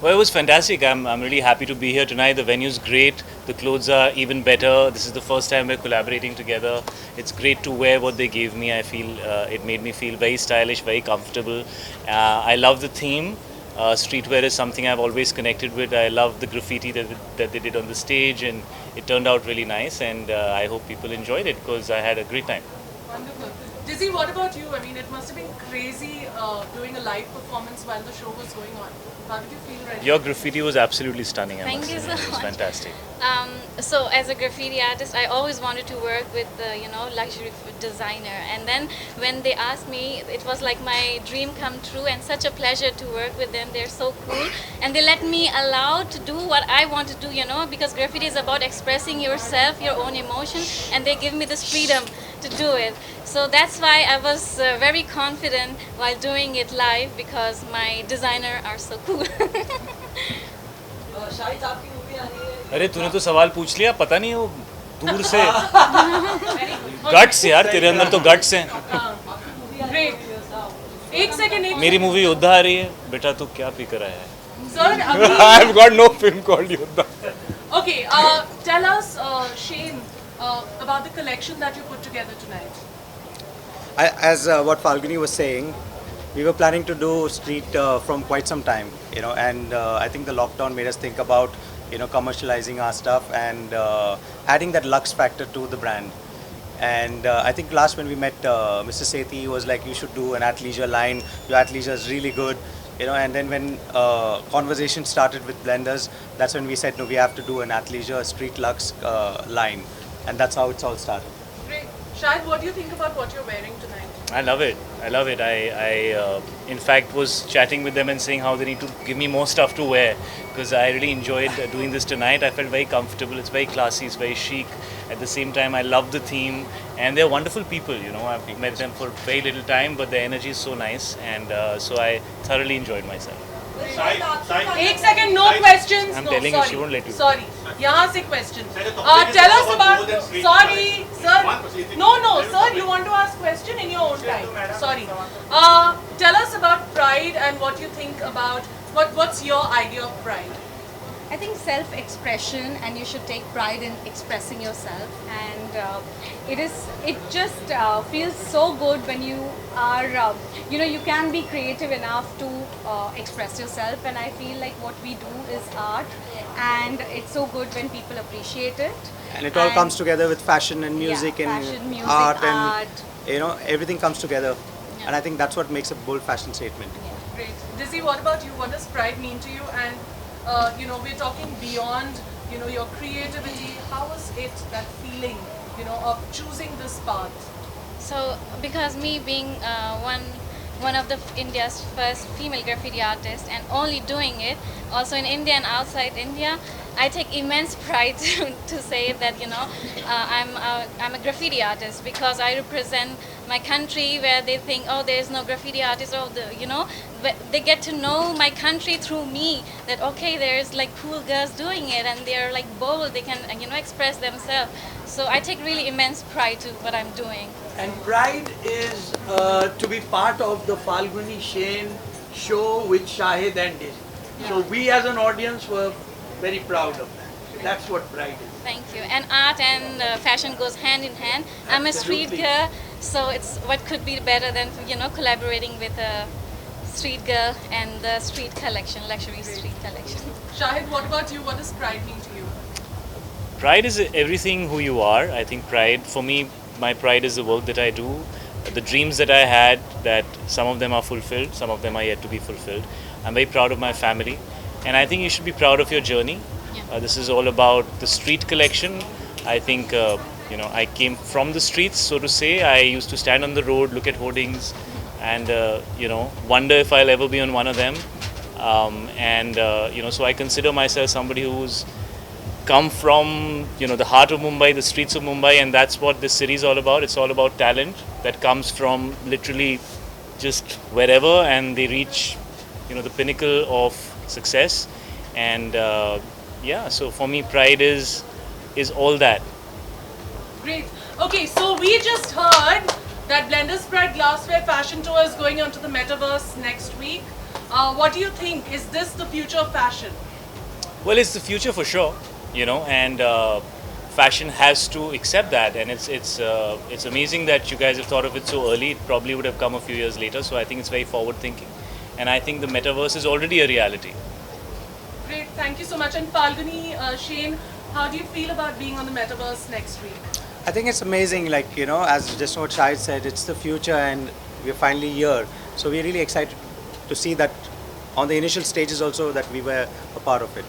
Well, it was fantastic. I'm really happy to be here tonight. The venue's great. The clothes are even better. This is the first time we're collaborating together. It's great to wear what they gave me. I feel it made me feel very stylish, very comfortable. I love the theme. Streetwear is something I've always connected with. I love the graffiti that they did on the stage, and it turned out really nice. And I hope people enjoyed it because I had a great time. Wonderful. Dizzy, what about you? I mean, it must have been crazy doing a live performance while the show was going on. How did you feel right Your graffiti was absolutely stunning. Thank you so much. It was fantastic. So as a graffiti artist, I always wanted to work with luxury designer, and then when they asked me, it was like my dream come true, and such a pleasure to work with them. They're so cool, and they let me allow to do what I want to do, because graffiti is about expressing yourself, your own emotion, and they give me this freedom to do it. So that's why I was very confident while doing it live, because my designer are so cool. Shahid आपकी movie आ रही है। अरे तूने तो सवाल पूछ लिया, पता नहीं वो दूर से गट्स यार, तेरे अंदर तो गट्स हैं। Great. एक सेकंड मेरी मूवी योद्धा आ रही है, बेटा तू क्या पी कर आया है? Sir I have got no film called Yoddha. Okay, tell us, Shane, about the collection that you put together tonight. As what Falguni was saying, we were planning to do street from quite some time, and I think the lockdown made us think about, commercializing our stuff and adding that luxe factor to the brand. And I think last when we met Mr. Sethi, he was like, you should do an athleisure line. Your athleisure is really good, and then when conversation started with blenders, that's when we said, no, we have to do an athleisure street luxe line. And that's how it's all started. Great. Shahid, what do you think about what you're wearing tonight? I love it. I in fact was chatting with them and saying how they need to give me more stuff to wear, because I really enjoyed doing this tonight. I felt very comfortable. It's very classy. It's very chic. At the same time, I love the theme, and they're wonderful people. I've met them for very little time, but their energy is so nice, and so I thoroughly enjoyed myself. एक second, no questions. I'm no, telling you, sorry. she won't let you. Sorry. यहाँ से question. Tell us about. Sorry, sir. No, sir. You want to ask question in your own time. Sorry. Tell us about Pride and what you think about what's your idea of Pride. I think self-expression, and you should take pride in expressing yourself. And it just feels so good when you are, you can be creative enough to express yourself. And I feel like what we do is art, and it's so good when people appreciate it. And it all comes together with fashion and music fashion, and music, art, art. and everything comes together. And I think that's what makes a bold fashion statement. Great. Dizzy, what about you? What does pride mean to you? And we're talking beyond, your creativity. How is it, that feeling, of choosing this path? So, because me being one of the India's first female graffiti artists and only doing it, also in India and outside India, I take immense pride to say that I'm a graffiti artist, because I represent my country, where they think, oh, there's no graffiti artist, or but they get to know my country through me, that okay, there's like cool girls doing it and they're like bold, they can express themselves. So I take really immense pride to what I'm doing. And pride is to be part of the Falguni Shane show with Shahid and Dizzy. So we as an audience were very proud of that. That's what pride is. Thank you. And art and fashion goes hand in hand. I'm a street Absolutely. girl, so it's what could be better than collaborating with a street girl and the street collection, luxury street collection. Shahid, what about you? What does pride mean to you? Pride is everything who you are. I think pride, for me, my pride is the work that I do, the dreams that I had, that some of them are fulfilled, some of them are yet to be fulfilled. I'm very proud of my family, and I think you should be proud of your journey. Yeah. This is all about the street collection. I think, I came from the streets, so to say. I used to stand on the road, look at hoardings, and, wonder if I'll ever be on one of them. So I consider myself somebody who's come from the heart of Mumbai, the streets of Mumbai, and that's what this city is all about. It's all about talent that comes from literally just wherever, and they reach the pinnacle of success. And so for me, pride is all that. Great. Okay, so we just heard that Blender's Pride Glassware fashion tour is going on to the metaverse next week. What do you think? Is this the future of fashion? Well, it's the future for sure, and fashion has to accept that. And it's amazing that you guys have thought of it so early. It probably would have come a few years later. So I think it's very forward thinking, and I think the metaverse is already a reality. Great, thank you so much. And Falguni, Shane, how do you feel about being on the metaverse next week? I think it's amazing, as just what Shahid said, it's the future and we're finally here. So we're really excited to see that on the initial stages also that we were a part of it.